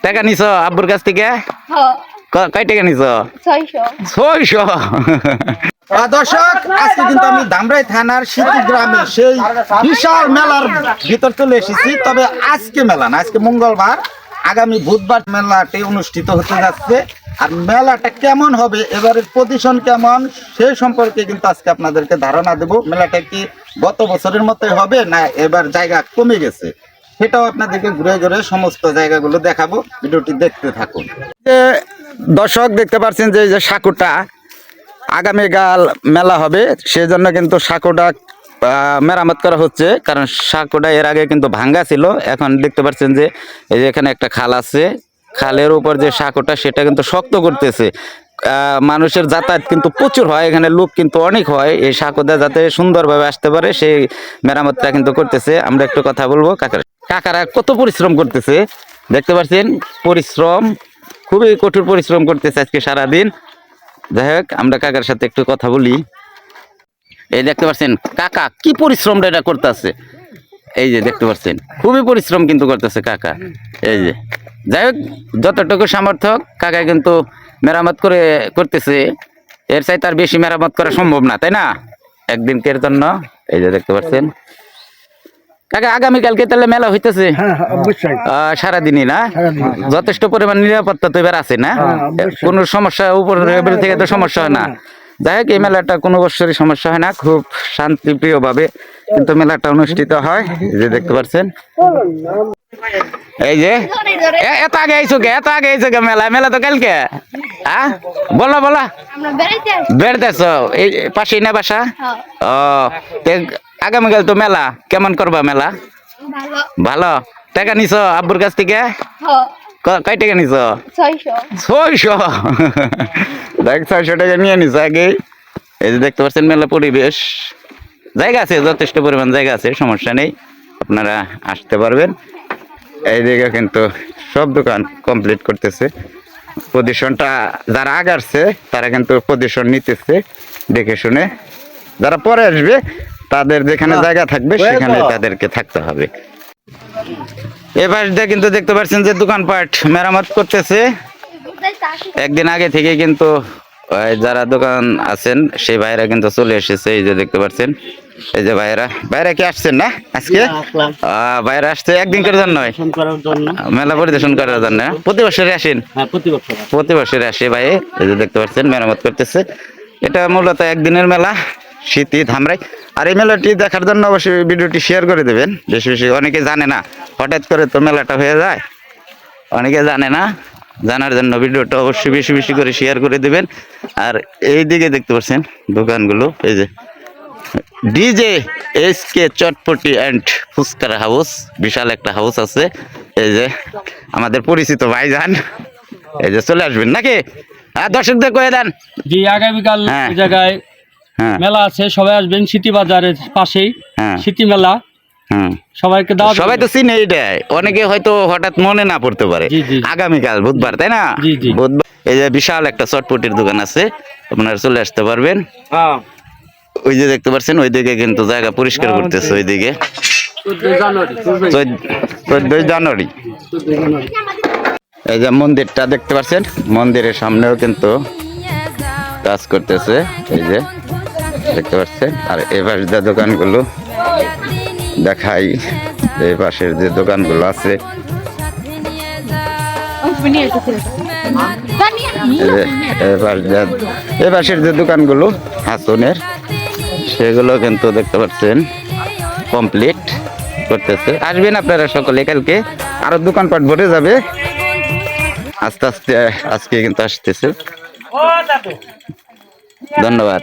টাকা নিছো আব্বুর কাছ থেকে? কয় টাকা নিছো? 600। দর্শক, আজকে কিন্তু আমি ধামরাই থানার সিটি গ্রামে সেই বিশাল মেলার ভিতর চলে এসেছি। তবে আজকে মেলা না, আজকে মঙ্গলবার, আগামী বুধবার মেলাটি অনুষ্ঠিত হতে যাচ্ছে। আর মেলাটা কেমন হবে, এবারের পজিশন কেমন, সেই সম্পর্কে কিন্তু আজকে আপনাদেরকে ধারণা দেব। মেলাটা কি গত বছরের মতোই হবে না এবার জায়গা কমে গেছে, সেটাও আপনাদেরকে ঘুরে ঘুরে সমস্ত জায়গাগুলো দেখাবো। ভিডিওটি দেখতে থাকুন। দর্শক, দেখতে পাচ্ছেন যে সাঁকুটা আগামীকাল মেলা হবে, সেজন্য কিন্তু সাঁকুটা মেরামত করা হচ্ছে। কারণ সাঁকুটা এর আগে কিন্তু ভাঙ্গা ছিল। এখন দেখতে পাচ্ছেন যে এই যে এখানে একটা খাল আছে, খালের উপর যে সাঁকুটা সেটা কিন্তু শক্ত করতেছে। মানুষের যাতায়াত কিন্তু প্রচুর হয়, এখানে লোক কিন্তু অনেক হয়। এই সাঁকুটা যাতে সুন্দরভাবে আসতে পারে সেই মেরামতটা কিন্তু করতেছে। আমরা একটু কথা বলবো কাকারা কত পরিশ্রম করতেছে, দেখতে পাচ্ছেন পরিশ্রম, খুবই কঠোর পরিশ্রম করতেছে আজকে সারাদিন। যাই হোক, আমরা কাকার সাথে একটু কথা বলি। এই দেখতে পাচ্ছেন কাকা কি পরিশ্রমটা এটা করতেছে, এই যে দেখতে পাচ্ছেন খুবই পরিশ্রম কিন্তু করতেছে কাকা। এই যে যাই হোক, যতটুকু সামর্থ্য কাকা কিন্তু মেরামত করতেছে। এর চাই তার বেশি মেরামত করা সম্ভব না, তাই না, একদিনকের জন্য। এই যে দেখতে পাচ্ছেন কাকা, আগামীকালকে তাহলে মেলা হইতেছে? সারাদিনই না? যথেষ্ট পরিমাণ নিরাপত্তা তো এবার আছে না? কোনো সমস্যা উপর লেভেল থেকে তো সমস্যা হয় না? যাই হোক, এই মেলাটা কোনো বছরই সমস্যা হয় না, খুব শান্তিপ্রিয় ভাবে কিন্তু মেলাটা অনুষ্ঠিত হয়। যে দেখতে পাচ্ছেন, এই যে এত আগে আইসো গে, এত আগে আইসো গে, মেলা তো কালকে। হ্যাঁ, বলো বেড়াতেছ? এই পাশেই না বাসা? ও, আগামীকাল তো মেলা, কেমন করবা মেলা? ভালো। টাকা নিছো আব্বুর কাছ থেকে? কয় টাকা নিছো? 600। দেখ, 600 টাকা নিয়ে নিছো আগে। এই যে দেখতে পাচ্ছেন মেলা পরিবেশ, জায়গা আছে, যথেষ্ট পরিমাণ জায়গা আছে, সমস্যা নেই, আপনারা আসতে পারবেন। এই জায়গা কিন্তু সব দোকান কমপ্লিট করতেছে। পজিশনটা যারা আগাচ্ছে তারা কিন্তু পজিশন নিতেছে দেখে শুনে। যারা পরে আসবে তাদের যেখানে জায়গা থাকবে সেখানে তাদেরকে থাকতে হবে। এবার কিন্তু দেখতে পাচ্ছেন যে দোকানপাট মেরামত করতেছে। একদিন আগে থেকে কিন্তু যারা দোকান আছেন সেই ভাইরা কিন্তু চলে এসেছে। এই যে দেখতে পাচ্ছেন, এই যে ভাইরা কি আসছেন না আজকে? ভাইরা আসছে একদিনকার জন্য মেলা পরিদর্শন করার জন্য। প্রতি বছরে আসেন? প্রতি বছরে আসে ভাই। এই যে দেখতে পাচ্ছেন মেরামত করতেছে। এটা মূলত একদিনের মেলা, শীতি ধামরাই। আর এই মেলাটি দেখার জন্য অবশ্যই ভিডিওটি শেয়ার করে দেবেন বেশি বেশি। অনেকে জানে না, হঠাৎ করে তো মেলাটা হয়ে যায়, অনেকে জানে না। জানার জন্য ভিডিওটা অবশ্যই বেশি বেশি করে শেয়ার করে দেবেন। আর এই দিকে দেখতে পাচ্ছেন দোকানগুলো, এই যে ডিজে SK চটপটি অ্যান্ড ফুচকার হাউস, বিশাল একটা হাউস আছে। এই যে আমাদের পরিচিত ভাইজান, এই যে চলে আসবেন নাকি? দর্শকদের কয়ে দেন জি, আগামীকাল এই জায়গায় মেলা আছে, সবাই আসবেন। সিটি বাজারের পাশেই সিটি মেলা, সবাইকে দাওয়াত। সবাই তো চিনে এটাই, অনেকে হয়তো হঠাৎ মনে না পড়তে পারে। আগামীকাল বুধবার, তাই না? বুধবার এই যে বিশাল একটা চটপটির দোকান আছে, আপনারা চলে আসতে পারবেন। ওই যে দেখতে পাচ্ছেন ওইদিকে কিন্তু জায়গা পরিষ্কার করতেছে, ওইদিকে 14 জানুয়ারি। এই যে মন্দিরটা দেখতে পাচ্ছেন, মন্দিরের সামনেও কিন্তু কাজ করতেছে, এই যে দেখতে পাচ্ছেন। আর এবার যে দোকানগুলো দেখাই, এই পাশের যে দোকানগুলো আছে, এই পাশের যে দোকানগুলো হাসনের, সেগুলো কিন্তু দেখতে পাচ্ছেন কমপ্লিট করতেছে। আসবেন আপনারা সকলে, কালকে আরো দোকানপাট ভরে যাবে আস্তে আস্তে। আজকে কিন্তু আসতেছে। ধন্যবাদ।